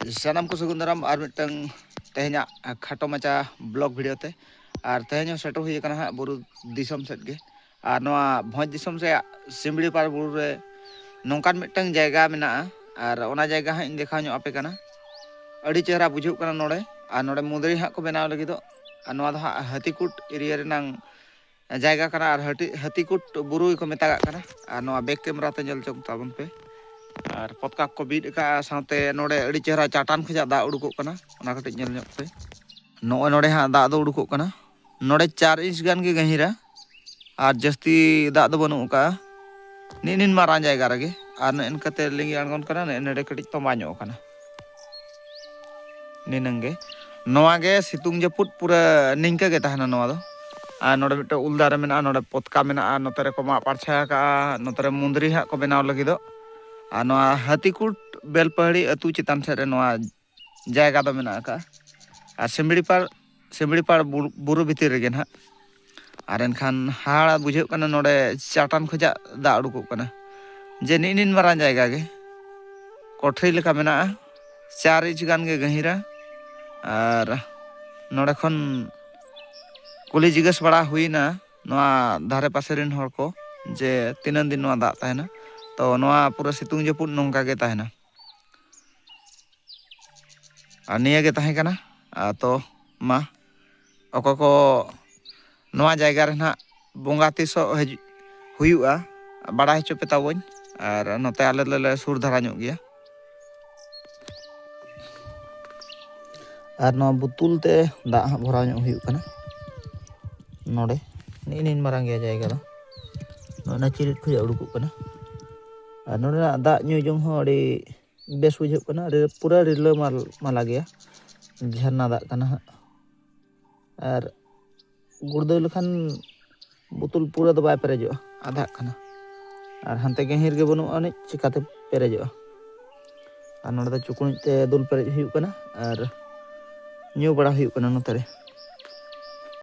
Sanam ko sagun daram ar mitang tehnya khato macha blog video te ar tehnya seto hui kana ha buru disom set ge ar noa bhoj disom se Simli par buru re nongkan mitang jayga mena ar ona jayga ha inde khanyo ape kana adi chehra bujhuk kana node ar node mundri ha ko benaw lagi do ar noa da Hatikut area renang jayga kana ar Hatikut buru ko metaga kana ar noa back camera te nyel chok tabon pe আর পতকা ko bid ka saute node adi chehra chatan khoja da udukok kana ona katik nyel nyok pe noy node ha da do udukok kana node 4 inch gan ge gahira ar jasti da do banu ka nin maran jayga rage ar nen kate lingi angon kana nede katik tomba nyok kana ninange noa ge situng japut pura ningka ge tahana noa do ar node mite uldare mena node potka mena ar notere ko ma parcha ka notere mundri ha ko benaw lagi do আর নোয়া হাতিকুট বেলপাহাড়ি আতু চিতান সেরে নোয়া জায়গা দো মেনা কা আর সিমড়িপাড় Bru ভিতর রেগে না আর এনখান হাড়া বুঝাᱹᱜ কানা নড়ে চাটান খোঁজা দা উড়ুকᱚᱜ কানা যে নিন মারান জায়গা গে কঠরি লেখা মেনা 4 ইঞ্চ গান গে গহিরা আর নড়ে খন কুলি জিজ্ঞেস বাড়া হুইনা নোয়া ধারে পাশে রিন হড় ko যে তিনান দিন নোয়া দা তাহেনা তো নোয়া পুরো সিতুং জাপুদ নংকা গে তাহেনা আর নিয়া গে তাহে কানা তো মা অকো ko নোয়া জায়গা রে না বঙ্গা তিসো হুইউয়া বাড়া হচো পে তাবন আর নতে আলে লে সুর ধারা ñok গিয়া আর নোয়া বুতুল তে দা ভরা ñok হুইউ কানা নড়ে নিন মারাং গে জায়গা দो ᱱᱚᱣᱟ ᱪᱤᱨᱤᱴ ᱠᱷᱚᱡ ᱩᱰᱩᱠᱚᱜ ᱠᱟᱱᱟ ᱟᱨ ᱱᱚᱰᱮᱱᱟᱜ ᱫᱟᱜ ᱧᱩ ᱡᱚᱝ ᱦᱚᱸ ᱟᱹᱰᱤ ᱵᱮᱥ ᱵᱩᱡᱷᱟᱹᱜ ᱠᱟᱱᱟ ᱯᱩᱨᱟᱹ ᱨᱤᱞᱟᱹ ᱢᱟᱞᱟ ᱜᱮᱭᱟ ᱡᱷᱟᱨᱱᱟ ᱫᱟᱜ ᱠᱟᱱᱟ ᱦᱟᱸᱜ ᱟᱨ ᱜᱩᱲᱫᱟᱹᱣ ᱞᱮᱠᱷᱟᱱ ᱵᱳᱛᱚᱞ ᱯᱩᱨᱟᱹ ᱫᱚ ᱵᱟᱭ ᱯᱮᱨᱮᱡᱚᱜᱼᱟ ᱟᱫᱷᱟᱜ ᱠᱟᱱᱟ ᱟᱨ ᱦᱟᱱᱛᱮ ᱜᱟᱹᱦᱤᱨ ᱜᱮ ᱵᱟᱹᱱᱩᱜᱼᱟ ᱟᱹᱱᱤᱡ ᱪᱤᱠᱟᱹᱛᱮ ᱯᱮᱨᱮᱡᱚᱜᱼᱟ ᱟᱨ ᱱᱚᱰᱮ ᱫᱚ ᱪᱩᱠᱩᱬᱤᱡ ᱛᱮ ᱫᱩᱞ ᱯᱮᱨᱮᱡ ᱦᱩᱭᱩᱜ ᱠᱟᱱᱟ ᱟᱨ ᱧᱩ ᱵᱟᱲᱟ ᱦᱩᱭᱩᱜ ᱠᱟᱱᱟ ᱱᱚᱛᱮ ᱨᱮ